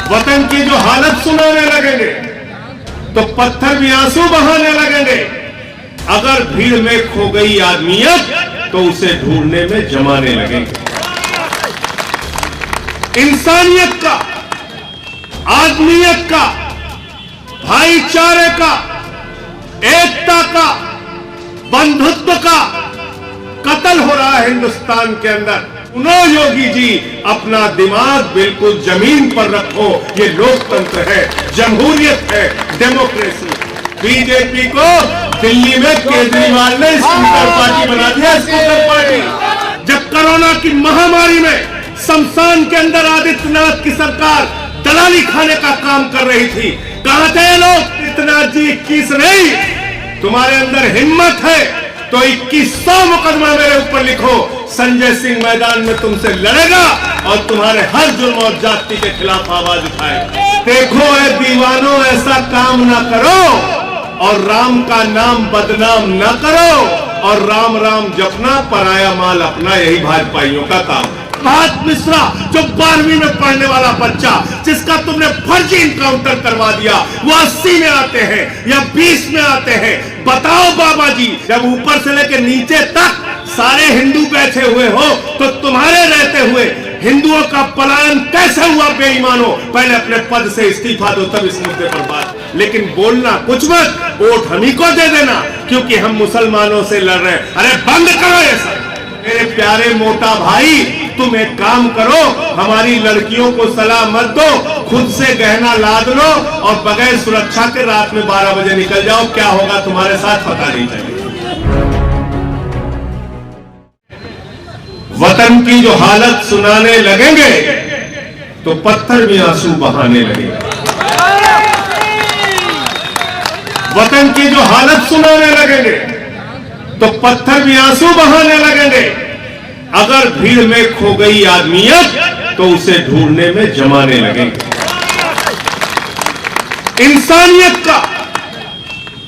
वतन की जो हालत सुनाने लगेंगे तो पत्थर भी आंसू बहाने लगेंगे। अगर भीड़ में खो गई आदमियत तो उसे ढूंढने में जमाने लगेंगे। इंसानियत का, आदमियत का, भाईचारे का, एकता का, बंधुत्व का कत्ल हो रहा है हिंदुस्तान के अंदर। सुनो योगी जी, अपना दिमाग बिल्कुल जमीन पर रखो। ये लोकतंत्र है, जमहूरियत है, डेमोक्रेसी। बीजेपी को दिल्ली में केजरीवाल ने स्कूटर पार्टी बना दिया, स्कूटर पार्टी। जब कोरोना की महामारी में शमशान के अंदर आदित्यनाथ की सरकार दलाली खाने का काम कर रही थी, कहां थे लोग? आदित्यनाथ जी 21 नहीं, तुम्हारे अंदर हिम्मत है तो 2100 मुकदमा मेरे ऊपर लिखो। संजय सिंह मैदान में तुमसे लड़ेगा और तुम्हारे हर जुर्म और जाति के खिलाफ आवाज उठाएगा। देखो ऐ दीवानों, ऐसा काम ना करो और राम का नाम बदनाम ना करो और राम राम जपना, पराया माल अपना, यही भाजपाइयों का काम है। प्रभात मिश्रा जो 12वीं में पढ़ने वाला बच्चा जिसका तुमने फर्जी इनकाउंटर करवा दिया, वो 80 में आते हैं या 20 में आते हैं। बताओ बाबा जी, जब ऊपर से लेकर नीचे तक सारे हिंदू बैठे हुए हो तो तुम्हारे रहते हुए हिंदुओं का पलायन कैसे हुआ? बेईमानो, पहले अपने पद से इस्तीफा दो, तब इस मुद्दे पर बात। लेकिन बोलना कुछ मत, वोट हम ही को दे देना क्योंकि हम मुसलमानों से लड़ रहे हैं। अरे बंद करो ये सब। मेरे प्यारे मोटा भाई, तुम एक काम करो, हमारी लड़कियों को सलाह मत दो, खुद से गहना लाद लो और बगैर सुरक्षा के रात में 12 बजे निकल जाओ। क्या होगा तुम्हारे साथ पता नहीं चलेगा। वतन की जो हालत सुनाने लगेंगे तो पत्थर भी आंसू बहाने लगेंगे। वतन की जो हालत सुनाने लगेंगे तो पत्थर भी आंसू बहाने लगेंगे। अगर भीड़ में खो गई आदमियत तो उसे ढूंढने में जमाने लगेंगे। इंसानियत का,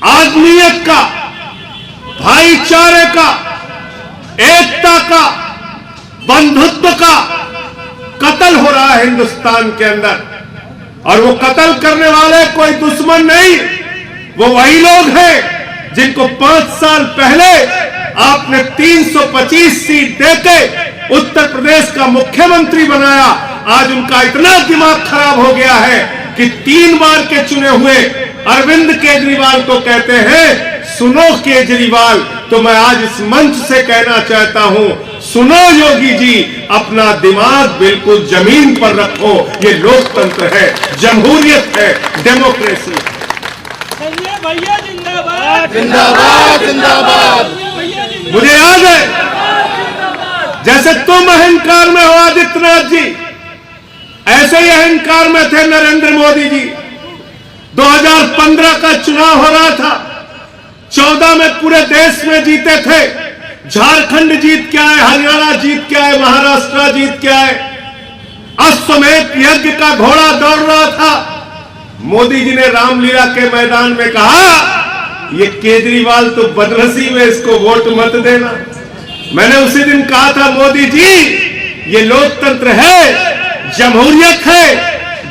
आदमियत का, भाईचारे का, एकता का, बंधुत्व का कत्ल हो रहा है हिंदुस्तान के अंदर। और वो कत्ल करने वाले कोई दुश्मन नहीं, वो वही लोग हैं जिनको 5 साल पहले आपने 325 सीट देके उत्तर प्रदेश का मुख्यमंत्री बनाया। आज उनका इतना दिमाग खराब हो गया है कि 3 बार के चुने हुए अरविंद केजरीवाल को कहते हैं, सुनो केजरीवाल। तो मैं आज इस मंच से कहना चाहता हूं, सुनो योगी जी, अपना दिमाग बिल्कुल जमीन पर रखो। ये लोकतंत्र है, जमहूरियत है, डेमोक्रेसी। भैया जिंदाबाद, जिंदाबाद, जिंदाबाद। मुझे याद है जैसे तुम अहंकार में हो आदित्यनाथ जी, ऐसे ही अहंकार में थे नरेंद्र मोदी जी। 2015 का चुनाव हो रहा था, 14 में पूरे देश में जीते थे। झारखंड जीत के आए, हरियाणा जीत के आए, महाराष्ट्र जीत के आए। अश्वमेध यज्ञ का घोड़ा दौड़ रहा था। मोदी जी ने रामलीला के मैदान में कहा, ये केजरीवाल तो बदनसीब है, इसको वोट मत देना। मैंने उसी दिन कहा था, मोदी जी ये लोकतंत्र है, जमहूरियत है,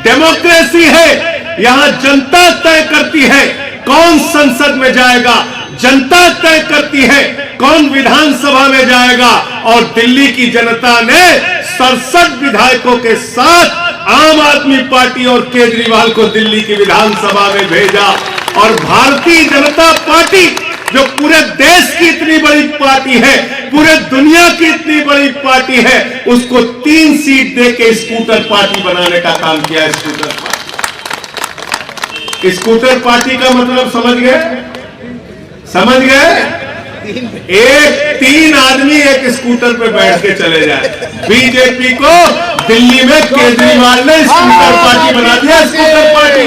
डेमोक्रेसी है। यहां जनता तय करती है कौन संसद में जाएगा, जनता तय करती है कौन विधानसभा में जाएगा। और दिल्ली की जनता ने 67 विधायकों के साथ आम आदमी पार्टी और केजरीवाल को दिल्ली की विधानसभा में भेजा। और भारतीय जनता पार्टी जो पूरे देश की इतनी बड़ी पार्टी है, पूरे दुनिया की इतनी बड़ी पार्टी है, उसको 3 सीट देके स्कूटर पार्टी बनाने का काम किया। स्कूटर पार्टी का मतलब समझ गए? समझ गए? 3 आदमी एक स्कूटर पे बैठ के चले जाए। बीजेपी को दिल्ली में केजरीवाल ने स्कूटर पार्टी बना दिया, स्कूटर पार्टी,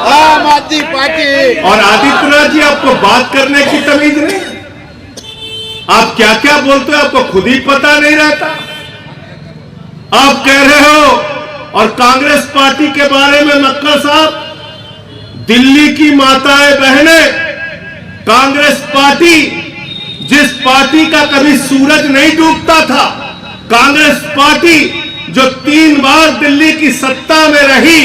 आम आदमी पार्टी। और आदित्यनाथ जी, आपको बात करने की तमीज नहीं, आप क्या क्या बोलते हो आपको खुद ही पता नहीं रहता। आप कह रहे हो और कांग्रेस पार्टी के बारे में नक्का साहब, दिल्ली की माताएं बहनें, कांग्रेस पार्टी जिस पार्टी का कभी सूरज नहीं डूबता था, कांग्रेस पार्टी जो 3 बार दिल्ली की सत्ता में रही,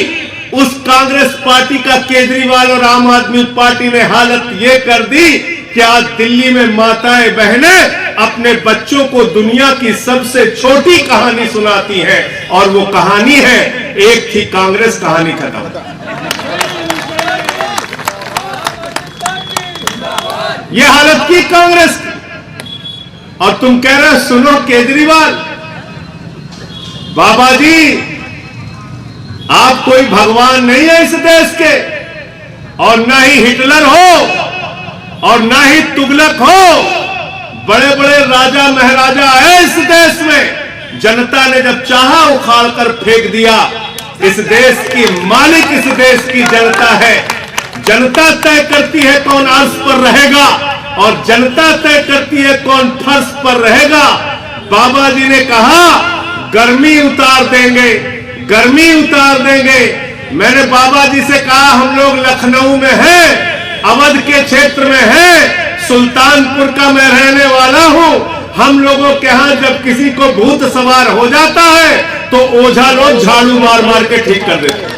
उस कांग्रेस पार्टी का केजरीवाल और आम आदमी पार्टी ने हालत ये कर दी कि आज दिल्ली में माताएं बहनें अपने बच्चों को दुनिया की सबसे छोटी कहानी सुनाती हैं, और वो कहानी है, एक थी कांग्रेस, कहानी खत्म। ये हालत की कांग्रेस की, और तुम कह रहे हो सुनो केजरीवाल। बाबा जी, आप कोई भगवान नहीं है इस देश के, और ना ही हिटलर हो और ना ही तुगलक हो। बड़े बड़े राजा महाराजा है इस देश में, जनता ने जब चाहा उखाड़ कर फेंक दिया। इस देश की मालिक इस देश की जनता है। जनता तय करती है कौन अर्श पर रहेगा, और जनता तय करती है कौन फर्श पर रहेगा। बाबा जी ने कहा गर्मी उतार देंगे, गर्मी उतार देंगे। मैंने बाबा जी से कहा हम लोग लखनऊ में हैं, अवध के क्षेत्र में हैं, सुल्तानपुर का मैं रहने वाला हूं। हम लोगों के यहां जब किसी को भूत सवार हो जाता है तो ओझा लोग झाड़ू मार मार के ठीक कर देते हैं।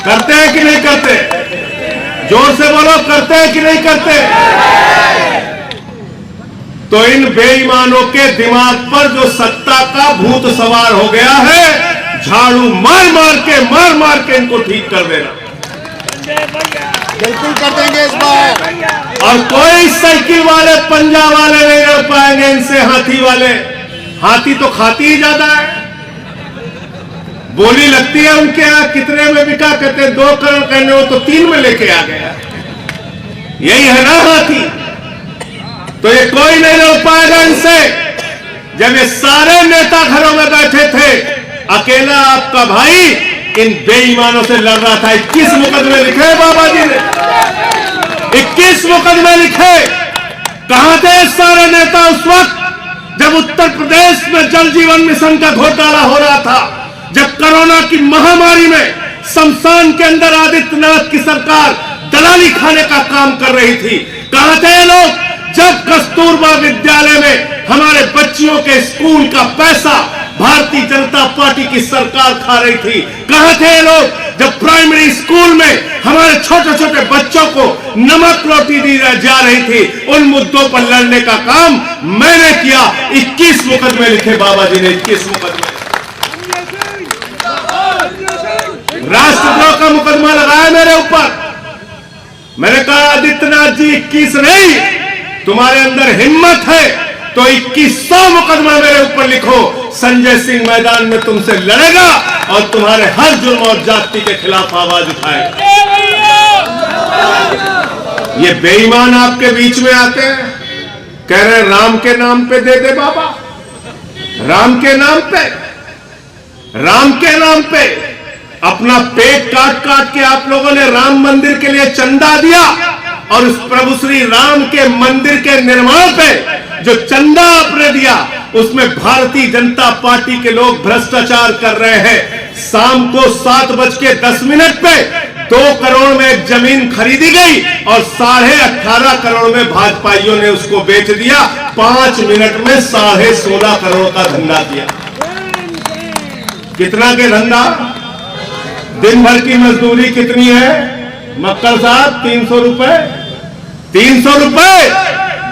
करते हैं कि नहीं करते? जोर से बोलो, करते हैं कि नहीं करते? तो इन बेईमानों के दिमाग पर जो सत्ता का भूत सवार हो गया है, झाड़ू मार मार के इनको ठीक कर देना। बिल्कुल कर देंगे इस बार। और कोई साइकिल वाले पंजा वाले नहीं लड़ पाएंगे इनसे। हाथी वाले, हाथी तो खाती ही ज्यादा है। बोली लगती है उनके यहां कितने में बिका, कहते हैं 2 करोड़ कहने हो तो 3 में लेके आ गया। यही है ना हाथी। तो ये कोई नहीं लड़ पाएगा इनसे। जब ये सारे नेता घरों में बैठे थे, अकेला आपका भाई इन बेईमानों से लड़ रहा था। 21 मुकदमे लिखे बाबा जी ने, 21 मुकदमे लिखे। कहां थे सारे नेता उस वक्त जब उत्तर प्रदेश में जल जीवन मिशन का घोटाला हो रहा था, जब कोरोना की महामारी में शमशान के अंदर आदित्यनाथ की सरकार दलाली खाने का काम कर रही थी? कहां थे लोग जब कस्तूरबा विद्यालय में हमारे बच्चियों के स्कूल का पैसा भारतीय जनता पार्टी की सरकार खा रही थी? कहां थे लोग जब प्राइमरी स्कूल में हमारे छोटे छोटे बच्चों को नमक रोटी दी जा रही थी? उन मुद्दों पर लड़ने का काम मैंने किया। 21 मुकदमे लिखे बाबा जी ने, 21 मुकदमे। राष्ट्रद्रोह का मुकदमा लगाया मेरे ऊपर। मैंने कहा आदित्यनाथ जी 21 नहीं, तुम्हारे अंदर हिम्मत है तो 2100 मुकदमा मेरे ऊपर लिखो। संजय सिंह मैदान में तुमसे लड़ेगा और तुम्हारे हर जुर्म और जाति के खिलाफ आवाज उठाएगा। ये बेईमान आपके बीच में आते हैं, कह रहे राम के नाम पे दे दे बाबा, राम के नाम पे, राम के नाम पे अपना पेट काट काट के आप लोगों ने राम मंदिर के लिए चंदा दिया, और उस प्रभु श्री राम के मंदिर के निर्माण पे जो चंदा आपने दिया, उसमें भारतीय जनता पार्टी के लोग भ्रष्टाचार कर रहे हैं। शाम को 7:10 पे 2 करोड़ में एक जमीन खरीदी गई और 18.5 करोड़ में भाजपाइयों ने उसको बेच दिया। 5 मिनट में 16.5 करोड़ का धंधा किया। कितना के धंधा? दिन भर की मजदूरी कितनी है मक्कल साहब? 300 रुपए। 300 रुपए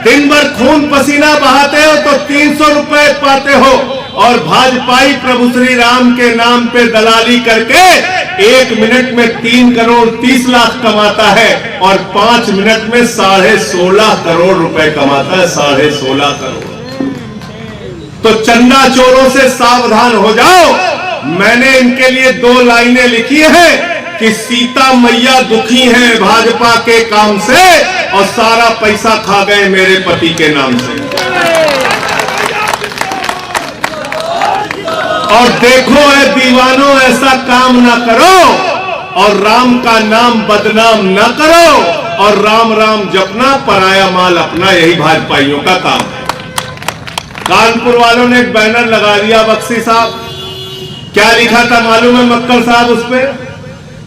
दिन भर खून पसीना बहाते हो तो 300 रुपए पाते हो, और भाजपाई प्रभु श्री राम के नाम पे दलाली करके 1 मिनट में 3 करोड़ 30 लाख कमाता है, और 5 मिनट में 16.5 करोड़ रुपए कमाता है। 16.5 करोड़। तो चंदा चोरों से सावधान हो जाओ। मैंने इनके लिए 2 लाइनें लिखी है कि सीता मैया दुखी हैं भाजपा के काम से, और सारा पैसा खा गए मेरे पति के नाम से। और देखो ऐ दीवानों, ऐसा काम ना करो और राम का नाम बदनाम ना करो, और राम राम जपना, पराया माल अपना, यही भाजपाइयों का काम है। कानपुर वालों ने एक बैनर लगा दिया, बख्शी साहब। क्या लिखा था मालूम है मक्कल साहब? उस पर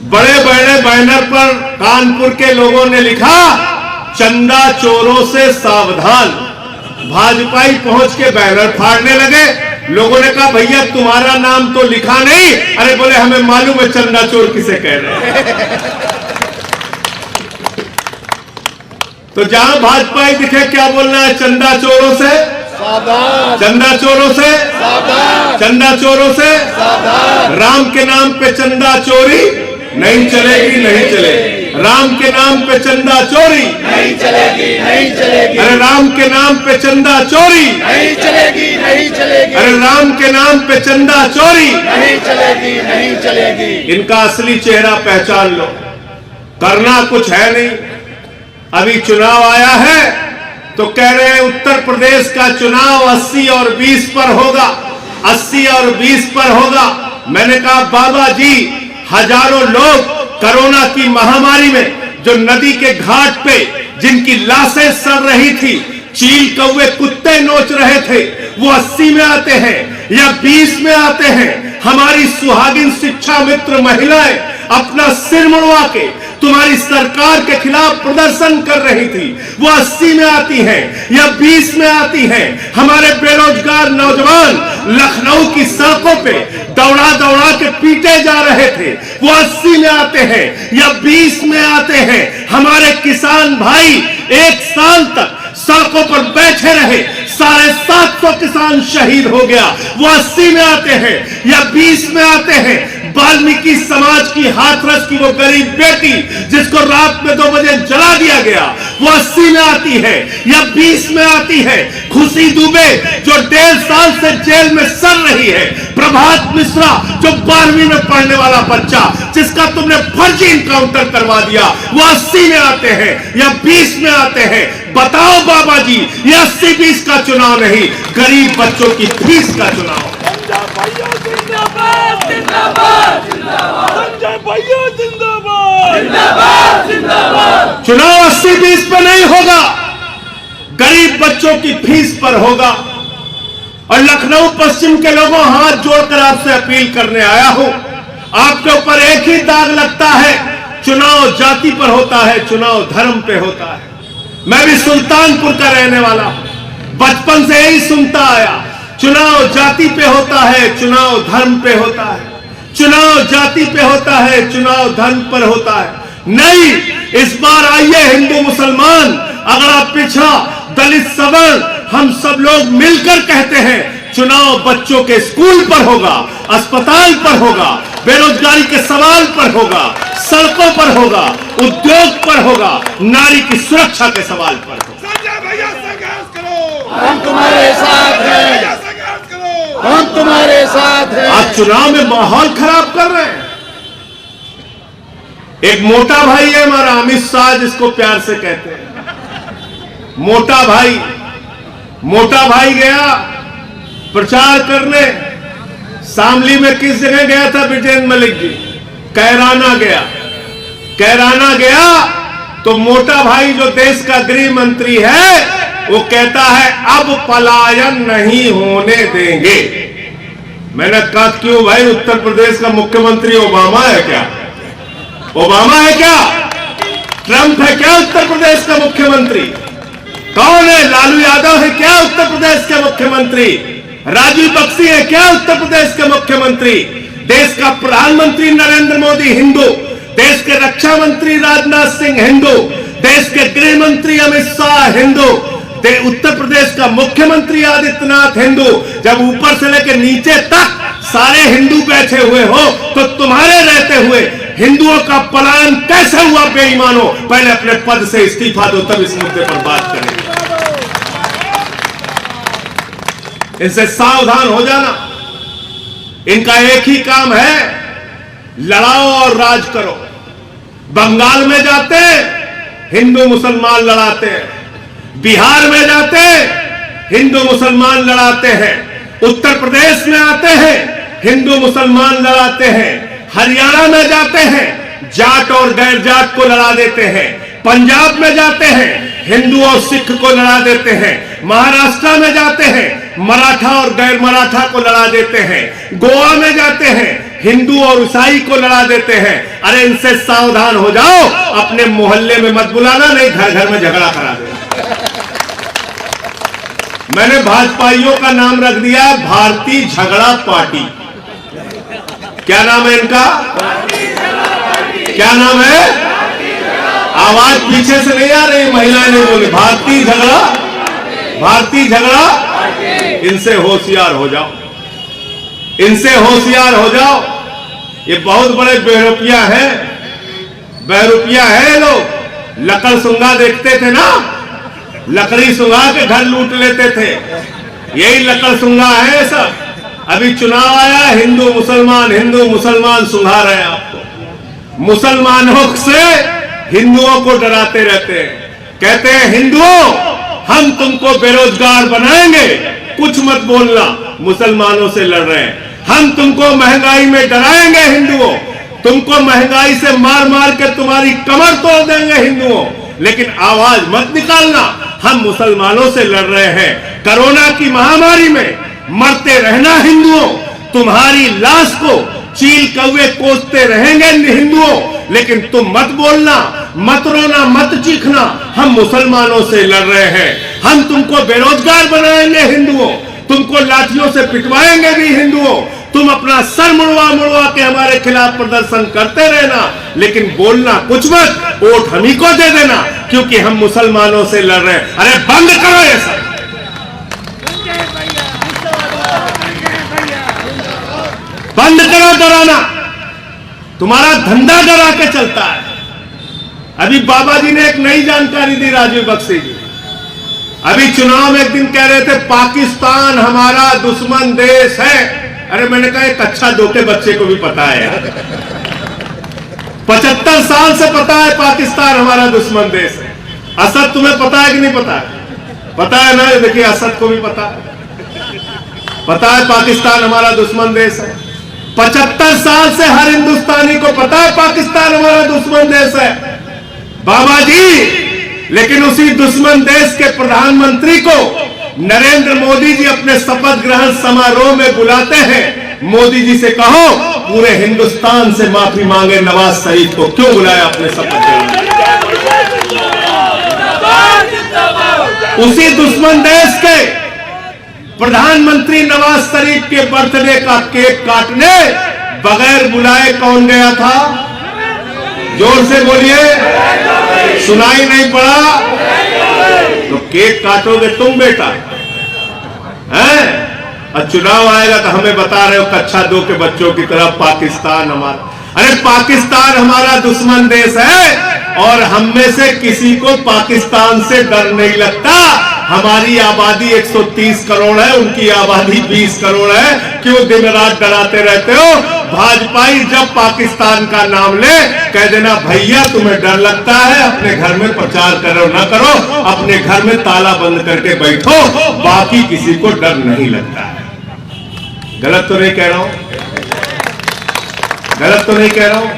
बड़े बड़े बैनर पर कानपुर के लोगों ने लिखा, चंदा चोरों से सावधान। भाजपाई पहुंच के बैनर फाड़ने लगे, लोगों ने कहा भैया तुम्हारा नाम तो लिखा नहीं। अरे बोले हमें मालूम है चंदा चोर किसे कह रहे हैं। तो जहां भाजपा दिखे क्या बोलना है, चंदा चोरों से सावधान, चंदा चोरों से सावधान, चंदा चोरों से सावधान। राम के नाम पे चंदा चोरी नहीं चलेगी, नहीं चलेगी। राम के नाम पे चंदा चोरी नहीं चलेगी, नहीं चलेगी। अरे राम के नाम पे चंदा चोरी नहीं चलेगी, नहीं चलेगी। अरे राम के नाम पे चंदा चोरी नहीं चलेगी, नहीं चलेगी। इनका असली चेहरा पहचान लो। करना कुछ है नहीं। अभी चुनाव आया है तो कह रहे हैं उत्तर प्रदेश का चुनाव 80 और 20 पर होगा, 80 और 20 पर होगा। मैंने कहा बाबा जी, हजारों लोग कोरोना की महामारी में जो नदी के घाट पे जिनकी लाशें सड़ रही थी, चील कौवे कुत्ते नोच रहे थे, वो 80 में आते हैं या 20 में आते हैं। हमारी सुहागिन शिक्षा मित्र महिलाएं अपना सिर मुड़वा के तुम्हारी सरकार के खिलाफ प्रदर्शन कर रही थी, वो 80 में आती हैं या 20 में आती हैं। हमारे बेरोजगार नौजवान लखनऊ की सड़कों पे दौड़ा दौड़ा के पीटे जा रहे थे, वो 80 में आते हैं या 20 में आते हैं। हमारे किसान भाई 1 साल तक सड़कों पर बैठे रहे, 750 किसान शहीद हो गया, वो 80 में आते हैं या 20 में आते हैं। वाल्मीकि समाज की हाथरस की वो गरीब बेटी जिसको रात में 2 बजे जला दिया गया, वो 80 में आती है या 20 में आती है। खुशी दुबे जो 1.5 साल से जेल में सड़ रही है, प्रभात मिश्रा जो 12वीं में पढ़ने वाला बच्चा जिसका तुमने फर्जी इनकाउंटर करवा दिया, वो 80 में आते हैं या 20 में आते हैं। बताओ बाबा जी, ये 80-20 का चुनाव नहीं, गरीब बच्चों की फीस का चुनाव। जिंदाबाद जिंदाबाद जिंदाबाद, संजय भैया जिंदाबाद जिंदाबाद जिंदाबाद। चुनाव 80-20 पर नहीं होगा, गरीब बच्चों की फीस पर होगा। और लखनऊ पश्चिम के लोगों, हाथ जोड़कर आपसे अपील करने आया हूं, आपके ऊपर एक ही दाग लगता है, चुनाव जाति पर होता है, चुनाव धर्म पे होता है। मैं भी सुल्तानपुर का रहने वाला हूं, बचपन से यही सुनता आया, चुनाव जाति पे होता है, चुनाव धर्म पे होता है, चुनाव जाति पे होता है, चुनाव धर्म पर होता है। नहीं, इस बार आइए हिंदू मुसलमान, अगड़ा पिछड़ा दलित सवर्ण हम सब लोग मिलकर कहते हैं चुनाव बच्चों के स्कूल पर होगा, अस्पताल पर होगा, बेरोजगारी के सवाल पर होगा, सड़कों पर होगा, उद्योग पर होगा, नारी की सुरक्षा के सवाल पर होगा। संजय भैया संघर्ष करो, हम तुम्हारे साथ हैं, संघर्ष करो, हम तुम्हारे साथ हैं। आज चुनाव में माहौल खराब कर रहे हैं। एक मोटा भाई है हमारा अमित शाह, जिसको प्यार से कहते हैं मोटा भाई। मोटा भाई गया प्रचार करने, शामली में किस जगह गया था ब्रिजेंद्र मलिक जी? कैराना गया। कैराना गया तो मोटा भाई जो देश का गृह मंत्री है, वो कहता है अब पलायन नहीं होने देंगे। मैंने कहा क्यों भाई, उत्तर प्रदेश का मुख्यमंत्री ओबामा है क्या? ओबामा है क्या? ट्रंप है क्या उत्तर प्रदेश का मुख्यमंत्री? कौन है? लालू यादव है क्या उत्तर प्रदेश के मुख्यमंत्री? राजीव बख्शी है क्या उत्तर प्रदेश के मुख्यमंत्री? देश का प्रधानमंत्री नरेंद्र मोदी हिंदू, देश के रक्षा मंत्री राजनाथ सिंह हिंदू, देश के गृह मंत्री अमित शाह हिंदू, उत्तर प्रदेश का मुख्यमंत्री आदित्यनाथ हिंदू। जब ऊपर से लेकर नीचे तक सारे हिंदू बैठे हुए हो, तो तुम्हारे रहते हुए हिंदुओं का पलायन कैसे हुआ बेईमानो? पहले अपने पद से इस्तीफा दो, तब इस मुद्दे पर बात करेंगे। इनसे सावधान हो जाना। इनका एक ही काम है, लड़ाओ और राज करो। बंगाल में जाते हिंदू मुसलमान लड़ाते हैं, बिहार में जाते हिंदू मुसलमान लड़ाते हैं, उत्तर प्रदेश में आते हैं हिंदू मुसलमान लड़ाते हैं, हरियाणा में जाते हैं जाट और गैर जाट को लड़ा देते हैं, पंजाब में जाते हैं हिंदू और सिख को लड़ा देते हैं, महाराष्ट्र में जाते हैं मराठा और गैर मराठा को लड़ा देते हैं, गोवा में जाते हैं हिंदू और ईसाई को लड़ा देते हैं। अरे इनसे सावधान हो जाओ, अपने मोहल्ले में मत बुलाना, नहीं घर घर में झगड़ा करा देना। मैंने भाजपाइयों का नाम रख दिया है भारतीय झगड़ा पार्टी। क्या नाम है इनका? क्या नाम है? आवाज पीछे से नहीं आ रही, महिलाएं नहीं बोली। भारतीय झगड़ा, भारतीय झगड़ा। इनसे होशियार हो जाओ, इनसे होशियार हो जाओ। ये बहुत बड़े बेरुपया हैं, बेरुपया है। लोग लकड़ सुंगा देखते थे ना, लकड़ी सुंगा के घर लूट लेते थे। यही लकड़ सुंगा है सब। अभी चुनाव आया, हिंदू मुसलमान सुंघा रहे हैं आपको। मुसलमानों से हिंदुओं को डराते रहते हैं, कहते हैं हिंदुओं हम तुमको बेरोजगार बनाएंगे, कुछ मत बोलना। मुसलमानों से लड़ रहे हैं। हम तुमको महंगाई में डराएंगे हिंदुओं, तुमको महंगाई से मार मार के तुम्हारी कमर तोड़ देंगे हिंदुओं, लेकिन आवाज मत निकालना। हम मुसलमानों से लड़ रहे हैं। कोरोना की महामारी में मरते रहना हिंदुओं, तुम्हारी लाश को चील कौवे कोसते रहेंगे हिंदुओं, लेकिन तुम मत बोलना, मत रोना, मत चीखना। हम मुसलमानों से लड़ रहे हैं। हम तुमको बेरोजगार बनाएंगे हिंदुओं, तुमको लाठियों से पिटवाएंगे भी हिंदुओं। तुम अपना सर मुड़वा के हमारे खिलाफ प्रदर्शन करते रहना, लेकिन बोलना कुछ मत। वोट हम ही को दे देना, क्योंकि हम मुसलमानों से लड़ रहे हैं। अरे बंद करो ये सब, बंद करो डराना। तुम्हारा धंधा डरा के चलता है। अभी बाबा जी ने एक नई जानकारी दी, राजीव बख्शी जी। अभी चुनाव में एक दिन कह रहे थे पाकिस्तान हमारा दुश्मन देश है। अरे मैंने कहा एक अच्छा दो के बच्चे को भी पता है यार। 75 साल से पता है पाकिस्तान हमारा दुश्मन देश है। असद तुम्हें पता है कि नहीं पता है? पता है ना? देखिए असद को भी पता है पाकिस्तान हमारा दुश्मन देश है। 75 साल से हर हिंदुस्तानी को पता है पाकिस्तान हमारा दुश्मन देश है बाबा जी। लेकिन उसी दुश्मन देश के प्रधानमंत्री को नरेंद्र मोदी जी अपने शपथ ग्रहण समारोह में बुलाते हैं। मोदी जी से कहो पूरे हिंदुस्तान से माफी मांगे नवाज शरीफ को क्यों बुलाया अपने शपथ ग्रहण। उसी दुश्मन देश के प्रधानमंत्री नवाज शरीफ के बर्थडे का केक काटने बगैर बुलाए कौन गया था? जोर से बोलिए, सुनाई नहीं पड़ा? तो केक काटोगे तुम बेटा हैं? और चुनाव आएगा तो हमें बता रहे हो कक्षा 2 के बच्चों की तरफ पाकिस्तान हमारा। अरे पाकिस्तान हमारा दुश्मन देश है और हम में से किसी को पाकिस्तान से डर नहीं लगता। हमारी आबादी 130 करोड़ है, उनकी आबादी 20 करोड़ है। क्यों दिन रात डराते रहते हो? भाजपाई जब पाकिस्तान का नाम ले कह देना भैया तुम्हें डर लगता है, अपने घर में प्रचार करो ना करो, अपने घर में ताला बंद करके बैठो, बाकी किसी को डर नहीं लगता है। गलत तो नहीं कह रहा हूं? गलत तो नहीं कह रहा हूं?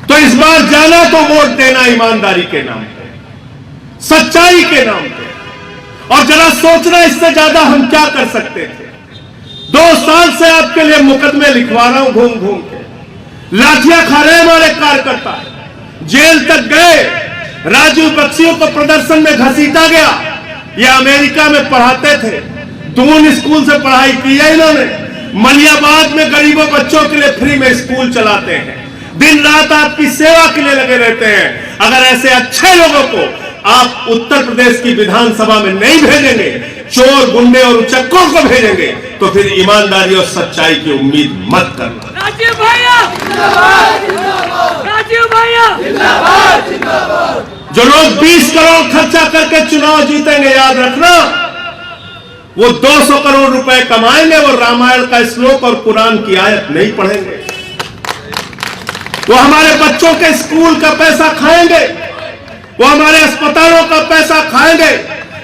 तो इस बार जाना तो वोट देना ईमानदारी के नाम पे, सच्चाई के नाम पे। और जरा सोचना इससे ज्यादा हम क्या कर सकते थे। 2 साल से आपके लिए मुकदमे लिखवा रहा हूं घूम घूम के। लाठियां खा रहे हमारे कार्यकर्ता, जेल तक गए। राजीव बख्शियों को प्रदर्शन में घसीटा गया। ये अमेरिका में पढ़ाते थे, दून स्कूल से पढ़ाई की है इन्होंने। मलियाबाद में गरीबों बच्चों के लिए फ्री में स्कूल चलाते हैं, दिन रात आपकी सेवा के लिए लगे रहते हैं। अगर ऐसे अच्छे लोगों को आप उत्तर प्रदेश की विधानसभा में नहीं भेजेंगे, चोर गुंडे और उचक्कों को भेजेंगे, तो फिर ईमानदारी और सच्चाई की उम्मीद मत करना। राजीव भैया जिंदाबाद, राजीव भैया जिंदाबाद, जिंदाबाद। जो लोग 20 करोड़ खर्चा करके चुनाव जीतेंगे, याद रखना, वो 200 करोड़ रुपए कमाएंगे, वो रामायण का श्लोक और कुरान की आयत नहीं पढ़ेंगे। वो हमारे बच्चों के स्कूल का पैसा खाएंगे, वो हमारे अस्पतालों का पैसा खाएंगे,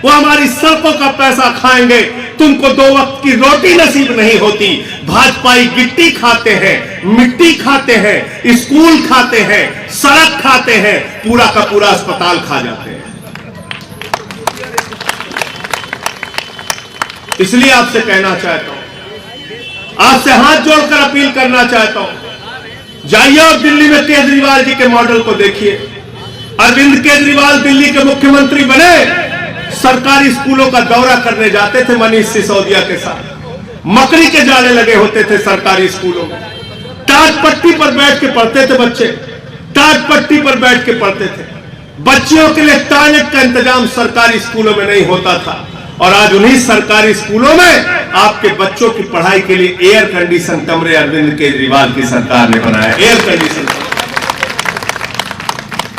वो हमारी सड़कों का पैसा खाएंगे। तुमको 2 वक्त की रोटी नसीब नहीं होती। भाजपाई गिट्टी खाते हैं, मिट्टी खाते हैं, स्कूल खाते हैं, सड़क खाते हैं, पूरा का पूरा अस्पताल खा जाते हैं। इसलिए आपसे कहना चाहता हूं, आपसे हाथ जोड़कर अपील करना चाहता हूं, जाइए और दिल्ली में केजरीवाल जी के मॉडल को देखिए। अरविंद केजरीवाल दिल्ली के मुख्यमंत्री बने सरकारी स्कूलों का दौरा करने जाते थे मनीष सिसोदिया के साथ। मकड़ी के जाले लगे होते थे सरकारी स्कूलों में, टाट पट्टी पर बैठ के पढ़ते थे बच्चे, टाट पट्टी पर बैठ के पढ़ते थे। बच्चियों के लिए टॉयलेट का इंतजाम सरकारी स्कूलों में नहीं होता था, और आज उन्हीं सरकारी स्कूलों में आपके बच्चों की पढ़ाई के लिए एयर कंडीशन कमरे अरविंद केजरीवाल की सरकार ने बनाया। एयर कंडीशन,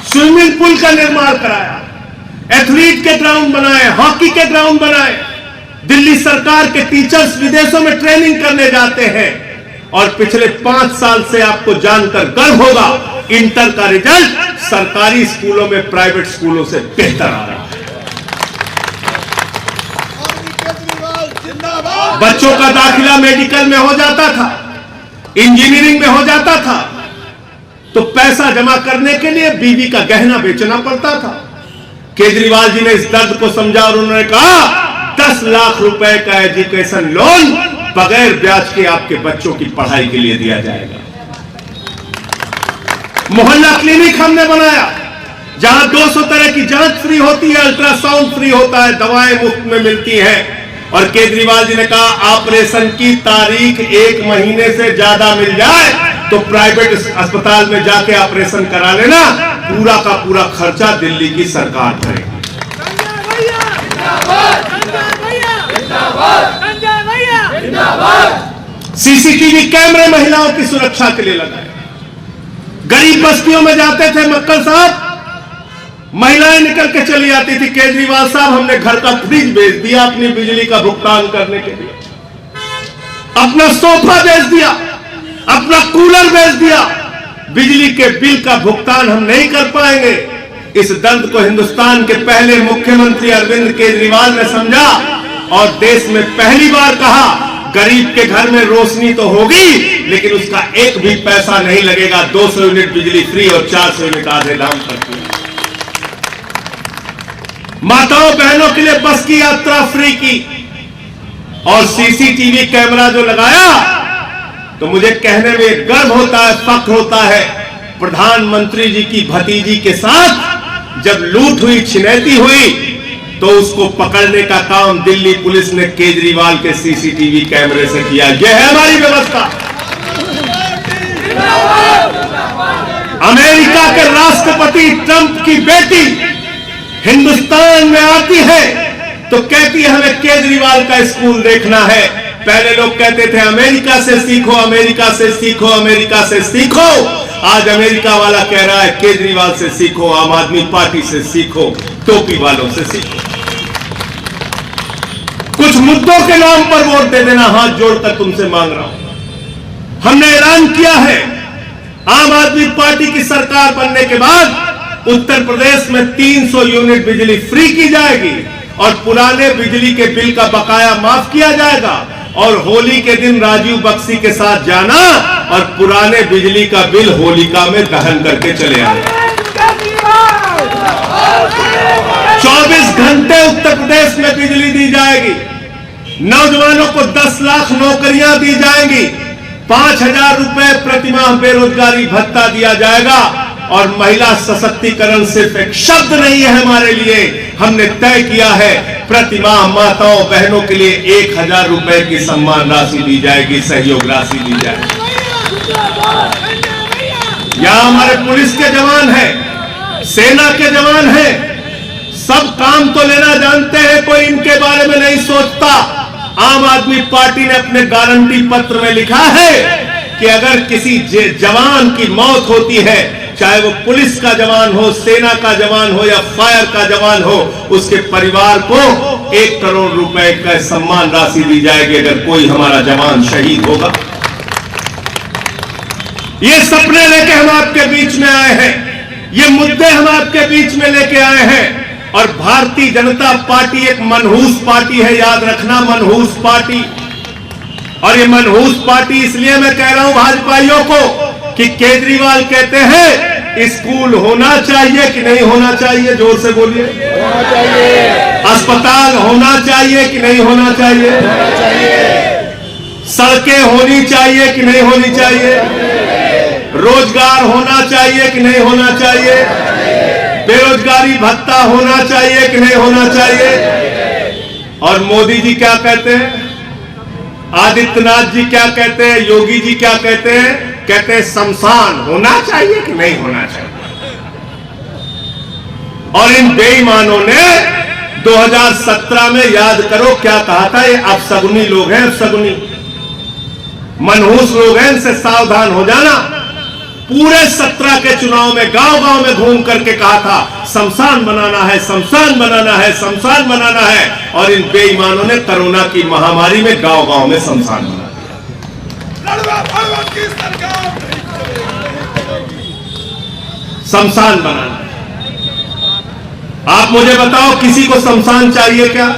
स्विमिंग पूल का निर्माण कराया, एथलीट के ग्राउंड बनाए, हॉकी के ग्राउंड बनाए। दिल्ली सरकार के टीचर्स विदेशों में ट्रेनिंग करने जाते हैं, और पिछले 5 साल से आपको जानकर गर्व होगा, इंटर का रिजल्ट सरकारी स्कूलों में प्राइवेट स्कूलों से बेहतर आ रहा है। बच्चों का दाखिला मेडिकल में हो जाता था, इंजीनियरिंग में हो जाता था, तो पैसा जमा करने के लिए बीवी का गहना बेचना पड़ता था। केजरीवाल जी ने इस दर्द को समझा और उन्होंने कहा 10 लाख रुपए का एजुकेशन लोन बगैर ब्याज के आपके बच्चों की पढ़ाई के लिए दिया जाएगा। मोहल्ला क्लिनिक हमने बनाया, जहां 200 तरह की जांच फ्री होती है, अल्ट्रासाउंड फ्री होता है, दवाएं मुफ्त में मिलती हैं। और केजरीवाल जी ने कहा ऑपरेशन की तारीख 1 महीने से ज्यादा मिल जाए तो प्राइवेट अस्पताल में जाके ऑपरेशन करा लेना, पूरा का पूरा खर्चा दिल्ली की सरकार करेगी। सीसीटीवी कैमरे महिलाओं की सुरक्षा के लिए लगाए। गरीब बस्तियों में जाते थे मक्कल साहब, महिलाएं निकल के चली जाती थी, केजरीवाल साहब हमने घर का फ्रिज बेच दिया अपनी बिजली का भुगतान करने के लिए, अपना सोफा बेच दिया, अपना कूलर बेच दिया, बिजली के बिल का भुगतान हम नहीं कर पाएंगे। इस दर्द को हिंदुस्तान के पहले मुख्यमंत्री अरविंद केजरीवाल ने समझा और देश में पहली बार कहा गरीब के घर में रोशनी तो होगी लेकिन उसका एक भी पैसा नहीं लगेगा, 200 यूनिट बिजली फ्री और 400 यूनिट आधे दाम पर। माताओं बहनों के लिए बस की यात्रा फ्री की, और सीसीटीवी कैमरा जो लगाया, तो मुझे कहने में गर्व होता है, फख्र होता है, प्रधानमंत्री जी की भतीजी के साथ जब लूट हुई, छिनैती हुई, तो उसको पकड़ने का काम दिल्ली पुलिस ने केजरीवाल के सीसीटीवी कैमरे से किया। यह है हमारी व्यवस्था। अमेरिका के राष्ट्रपति ट्रंप की बेटी हिंदुस्तान में आती है तो कहती है हमें केजरीवाल का स्कूल देखना है। पहले लोग कहते थे अमेरिका से सीखो, अमेरिका से सीखो, अमेरिका से सीखो। आज अमेरिका वाला कह रहा है केजरीवाल से सीखो, आम आदमी पार्टी से सीखो, टोपी वालों से सीखो। कुछ मुद्दों के नाम पर वोट दे देना, हाथ जोड़कर तुमसे मांग रहा हूं। हमने ऐलान किया है आम आदमी पार्टी की सरकार बनने के बाद उत्तर प्रदेश में 300 यूनिट बिजली फ्री की जाएगी और पुराने बिजली के बिल का बकाया माफ किया जाएगा, और होली के दिन राजीव बख्शी के साथ जाना और पुराने बिजली का बिल होलिका में दहन करके चले आए। 24 घंटे उत्तर प्रदेश में बिजली दी जाएगी, नौजवानों को 10 लाख नौकरियां दी जाएंगी, 5,000 रुपए प्रतिमाह बेरोजगारी भत्ता दिया जाएगा, और महिला सशक्तिकरण सिर्फ एक शब्द नहीं है हमारे लिए, हमने तय किया है प्रतिमाह माताओं बहनों के लिए 1,000 रुपए की सम्मान राशि दी जाएगी, सहयोग राशि दी जाएगी। यहां हमारे पुलिस के जवान हैं, सेना के जवान हैं, सब काम तो लेना जानते हैं, कोई इनके बारे में नहीं सोचता। आम आदमी पार्टी ने अपने गारंटी पत्र में लिखा है कि अगर किसी जवान की मौत होती है, चाहे वो पुलिस का जवान हो, सेना का जवान हो या फायर का जवान हो, उसके परिवार को 1 करोड़ रुपए का सम्मान राशि दी जाएगी अगर कोई हमारा जवान शहीद होगा। ये सपने लेके हम आपके बीच में आए हैं, ये मुद्दे हम आपके बीच में लेके आए हैं, और भारतीय जनता पार्टी एक मनहूस पार्टी है, याद रखना, मनहूस पार्टी। और ये मनहूस पार्टी इसलिए मैं कह रहा हूं भाजपाइयों को कि केजरीवाल कहते हैं स्कूल होना चाहिए कि नहीं होना चाहिए, जोर से बोलिए। होना चाहिए। अस्पताल होना चाहिए कि नहीं होना चाहिए? होना चाहिए। सड़कें होनी चाहिए कि नहीं होनी चाहिए? रोजगार होना चाहिए कि नहीं होना चाहिए? बेरोजगारी भत्ता होना चाहिए कि नहीं होना चाहिए? और मोदी जी क्या कहते हैं, आदित्यनाथ जी क्या कहते हैं, योगी जी क्या कहते हैं? कहते हैं शमशान होना चाहिए कि नहीं होना चाहिए। और इन बेईमानों ने 2017 में याद करो क्या कहा था, ये अपशगुनी लोग हैं, अपशगुनी मनहूस लोग हैं, इनसे सावधान हो जाना। पूरे 17 के चुनाव में गांव गांव में घूम करके कहा था शमशान बनाना है, शमशान बनाना है, शमशान बनाना है। और इन बेईमानों ने कोरोना की महामारी में गांव गांव में शमशान बना दिया। लड़वा भड़वा की सरकार नहीं चलेगी। शमशान बनाना। आप मुझे बताओ, किसी को शमशान चाहिए क्या?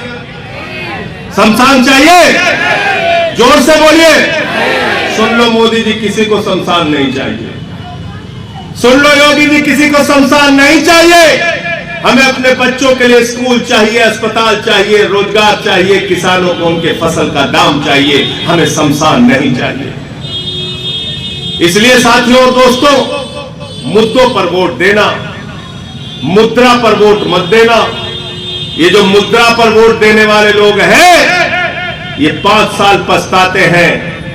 शमशान चाहिए? जोर से बोलिए। सुन लो मोदी जी, किसी को शमशान नहीं चाहिए। सुन लो योगी जी, किसी को शमशान नहीं चाहिए। हमें अपने बच्चों के लिए स्कूल चाहिए, अस्पताल चाहिए, रोजगार चाहिए, किसानों को उनके फसल का दाम चाहिए। हमें शमशान नहीं चाहिए। इसलिए साथियों और दोस्तों, मुद्दों पर वोट देना, मुद्रा पर वोट मत देना। ये जो मुद्रा पर वोट देने वाले लोग हैं, ये 5 साल पछताते हैं।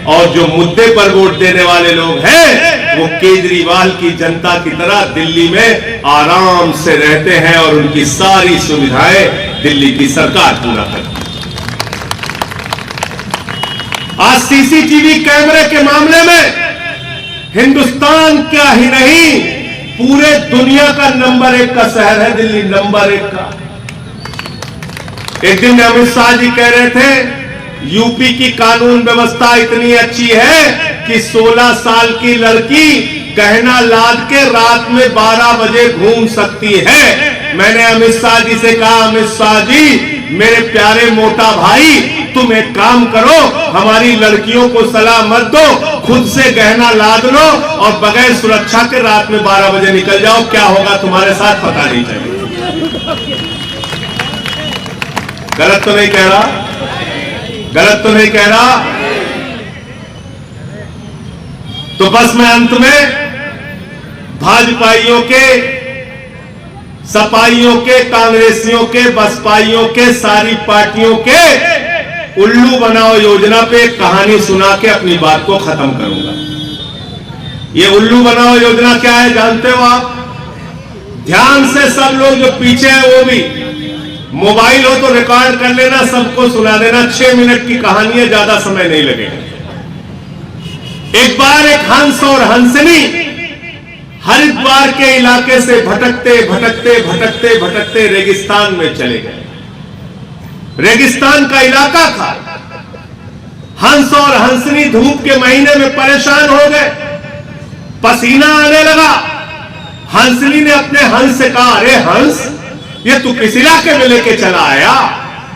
और जो मुद्दे पर वोट देने वाले लोग हैं, वो केजरीवाल की जनता की तरह दिल्ली में आराम से रहते हैं और उनकी सारी सुविधाएं दिल्ली की सरकार पूरा करती है। आज सीसीटीवी कैमरे के मामले में हिंदुस्तान क्या ही नहीं, पूरे दुनिया का नंबर 1 का शहर है दिल्ली, नंबर 1 का। एक दिन अमित शाह जी कह रहे थे यूपी की कानून व्यवस्था इतनी अच्छी है कि 16 साल की लड़की गहना लाद के रात में 12 बजे घूम सकती है। मैंने अमित शाह जी से कहा, अमित शाह जी मेरे प्यारे मोटा भाई, तुम एक काम करो, हमारी लड़कियों को सलाह मत दो, खुद से गहना लाद लो और बगैर सुरक्षा के रात में 12 बजे निकल जाओ। क्या होगा तुम्हारे साथ पता नहीं चलेगा। गलत तो नहीं कह रहा? गलत तो नहीं कह रहा? तो बस मैं अंत में भाजपाइयों के, सपाइयों के, कांग्रेसियों के, बसपाइयों के, सारी पार्टियों के उल्लू बनाओ योजना पे एक कहानी सुना के अपनी बात को खत्म करूंगा। ये उल्लू बनाओ योजना क्या है जानते हो आप? ध्यान से सब लोग जो पीछे हैं वो भी, मोबाइल हो तो रिकॉर्ड कर लेना, सबको सुना देना। 6 मिनट की कहानी है, ज्यादा समय नहीं लगेगा। एक बार एक हंस और हंसनी हरिद्वार के इलाके से भटकते भटकते भटकते भटकते रेगिस्तान में चले गए। रेगिस्तान का इलाका था। हंस और हंसनी धूप के महीने में परेशान हो गए, पसीना आने लगा। हंसनी ने अपने हंस से कहा, अरे हंस, ये तू किस इलाके में लेके चला आया?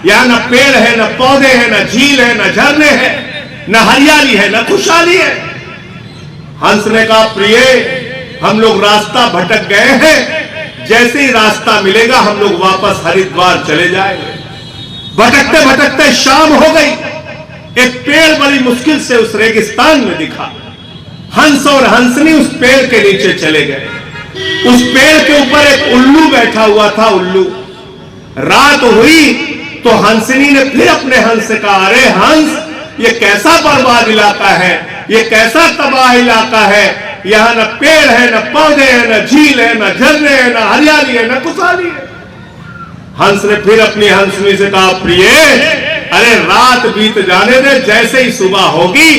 यहां न पेड़ है, न पौधे हैं, न झील है, न झरने हैं, न हरियाली है, न खुशहाली है। हंस ने कहा, प्रिय, हम लोग रास्ता भटक गए हैं, जैसे ही रास्ता मिलेगा हम लोग वापस हरिद्वार चले जाएंगे। भटकते भटकते शाम हो गई। एक पेड़ बड़ी मुश्किल से उस रेगिस्तान में दिखा। हंस और हंसनी उस पेड़ के नीचे चले गए। उस पेड़ के ऊपर एक उल्लू बैठा हुआ था, उल्लू। रात हुई तो हंसनी ने फिर अपने हंस से कहा, अरे हंस, ये कैसा बर्बाद इलाका है, ये कैसा तबाह इलाका है। यहां न पेड़ है, न पौधे हैं, न झील है, न झरने हैं, न हरियाली है, न खुशहाली है। हंस ने फिर अपनी हंसनी से कहा, प्रिय, अरे रात बीत जाने दे, जैसे ही सुबह होगी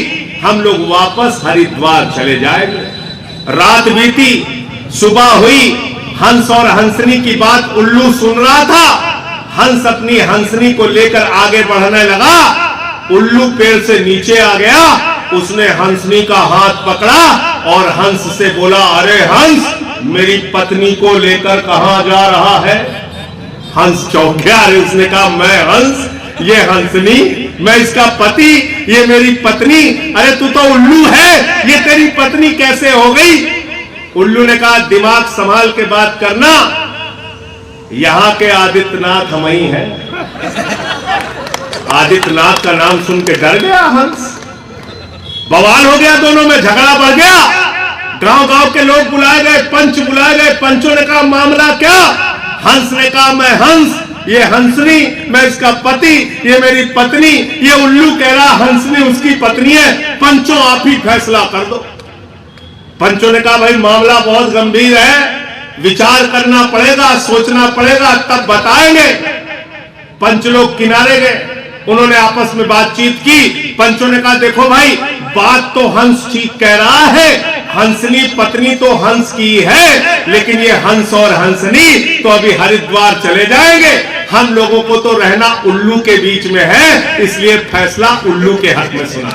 हम लोग वापस हरिद्वार चले जाएंगे। रात बीती, सुबह हुई। हंस और हंसनी की बात उल्लू सुन रहा था। हंस अपनी हंसनी को लेकर आगे बढ़ने लगा। उल्लू पेड़ से नीचे आ गया। उसने हंसनी का हाथ पकड़ा और हंस से बोला, अरे हंस, मेरी पत्नी को लेकर कहां जा रहा है? हंस चौंक गया। अरे उसने कहा, मैं हंस, ये हंसनी, मैं इसका पति, ये मेरी पत्नी। अरे तू तो उल्लू है, ये तेरी पत्नी कैसे हो गई? उल्लू ने कहा, दिमाग संभाल के बात करना, यहां के आदित्यनाथ हम ही हैं। आदित्यनाथ का नाम सुन के डर गया हंस। बवाल हो गया, दोनों में झगड़ा बढ़ गया। गांव गांव के लोग बुलाए गए, पंच बुलाए गए। पंचों ने कहा मामला क्या? हंस ने कहा मैं हंस, ये हंसनी मैं इसका पति, ये मेरी पत्नी। ये उल्लू कह रहा हंसनी उसकी पत्नी है। पंचों आप ही फैसला कर दो। पंचों ने कहा भाई मामला बहुत गंभीर है, विचार करना पड़ेगा, सोचना पड़ेगा, तब बताएंगे। पंच लोग किनारे गए, उन्होंने आपस में बातचीत की। पंचों ने कहा देखो भाई, बात तो हंस ठीक कह रहा है, हंसनी पत्नी तो हंस की है, लेकिन ये हंस और हंसनी तो अभी हरिद्वार चले जाएंगे। हम लोगों को तो रहना उल्लू के बीच में है, इसलिए फैसला उल्लू के हक में सुना।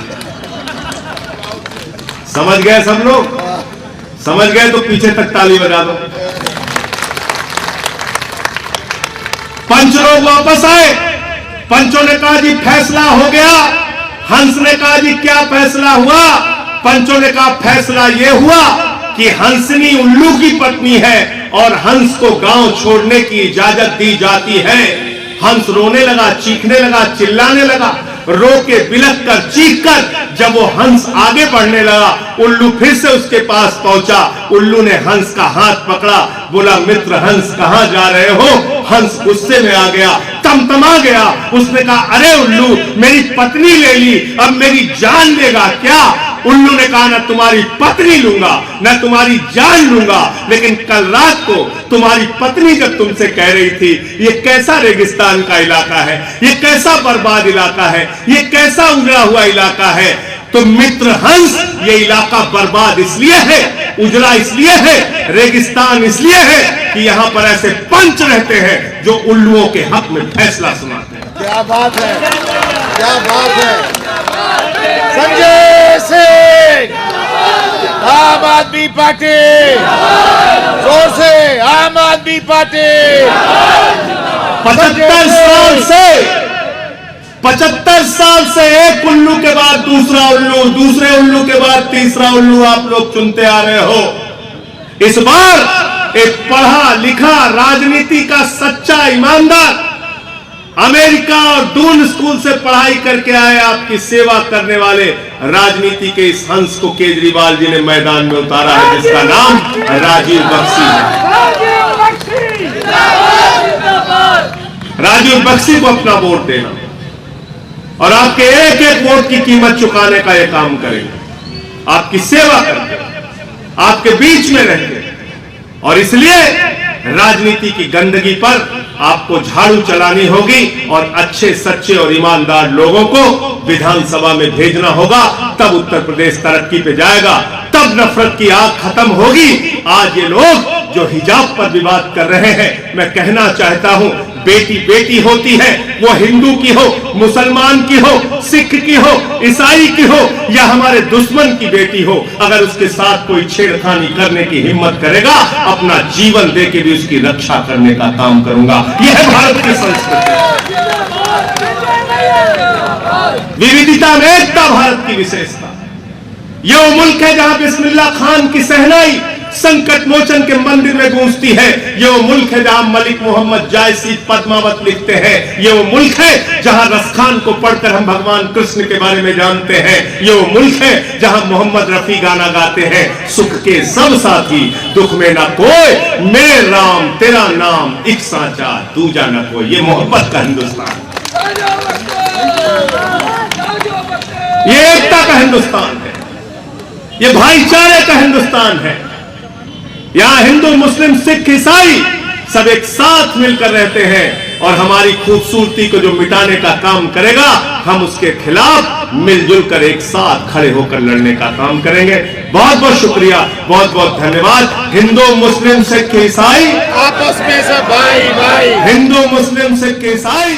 समझ गए सब लोग? समझ गए तो पीछे तक ताली बजा दो। पंच लोग वापस आए। पंचों ने कहा जी फैसला हो गया। हंस ने कहा जी क्या फैसला हुआ? पंचों ने कहा फैसला यह हुआ कि हंसनी उल्लू की पत्नी है और हंस को गांव छोड़ने की इजाजत दी जाती है। हंस रोने लगा, चीखने लगा, चिल्लाने लगा। रो के बिलख कर, चीख कर जब वो हंस आगे बढ़ने लगा, उल्लू फिर से उसके पास पहुंचा। उल्लू ने हंस का हाथ पकड़ा, बोला मित्र हंस कहां जा रहे हो? हंस गुस्से में आ गया, तमतमा गया। उसने कहा अरे उल्लू, मेरी पत्नी ले ली, अब मेरी जान लेगा क्या? उल्लू ने कहा ना तुम्हारी पत्नी लूंगा, ना तुम्हारी जान लूंगा, लेकिन कल रात को तुम्हारी पत्नी जब तुमसे कह रही थी ये कैसा रेगिस्तान का इलाका है, ये कैसा बर्बाद इलाका है, ये कैसा उजड़ा हुआ इलाका है, तो मित्र हंस ये इलाका बर्बाद इसलिए है, उजड़ा इसलिए है, रेगिस्तान इसलिए है कि यहां पर ऐसे पंच रहते हैं जो उल्लुओं के हक में फैसला सुनाते हैं। क्या बात है, क्या बात है। संजय सिंह, आम आदमी पार्टी, जोर से आम आदमी पार्टी। 75 साल से एक उल्लू के बाद दूसरा उल्लू, दूसरे उल्लू के बाद तीसरा उल्लू आप लोग चुनते आ रहे हो। इस बार एक पढ़ा लिखा, राजनीति का सच्चा ईमानदार, अमेरिका और दून स्कूल से पढ़ाई करके आए, आपकी सेवा करने वाले राजनीति के इस हंस को केजरीवाल जी ने मैदान में उतारा है, जिसका नाम राजीव बख्शी है। राजीव बख्शी को अपना वोट देना और आपके एक एक वोट की कीमत चुकाने का यह काम करेंगे, आपकी सेवा करके, आपके बीच में रहेंगे। और इसलिए राजनीति की गंदगी पर आपको झाड़ू चलानी होगी और अच्छे सच्चे और ईमानदार लोगों को विधानसभा में भेजना होगा, तब उत्तर प्रदेश तरक्की पे जाएगा, तब नफरत की आग खत्म होगी। आज ये लोग जो हिजाब पर विवाद कर रहे हैं, मैं कहना चाहता हूं बेटी बेटी होती है, वो हिंदू की हो, मुसलमान की हो, सिख की हो, ईसाई की हो या हमारे दुश्मन की बेटी हो, अगर उसके साथ कोई छेड़खानी करने की हिम्मत करेगा, अपना जीवन देके भी उसकी रक्षा करने का काम करूंगा। यह है भारत की संस्कृति। विविधता में एकता भारत की विशेषता। यह वो मुल्क है जहां बिस्मिल्लाह खान की सहनाई संकट मोचन के मंदिर में गूंजती है। यह वो मुल्क है जहां मलिक मोहम्मद जायसी पद्मावत लिखते हैं। यह वो मुल्क है जहां रसखान को पढ़कर हम भगवान कृष्ण के बारे में जानते हैं। यह वो मुल्क है जहां मोहम्मद रफी गाना गाते हैं, सुख के सब साथी दुख में न कोई, मेरे राम तेरा नाम एक साचा दूजा न कोई। ये मोहब्बत का हिंदुस्तान, ये एकता का हिंदुस्तान है, ये भाईचारे का हिंदुस्तान है। यहां हिंदू मुस्लिम सिख ईसाई सब एक साथ मिलकर रहते हैं और हमारी खूबसूरती को जो मिटाने का काम करेगा, हम उसके खिलाफ मिलजुल कर एक साथ खड़े होकर लड़ने का काम करेंगे। बहुत बहुत शुक्रिया, बहुत बहुत धन्यवाद। हिंदू मुस्लिम सिख ईसाई आपस में सब भाई भाई, हिंदू मुस्लिम सिख ईसाई।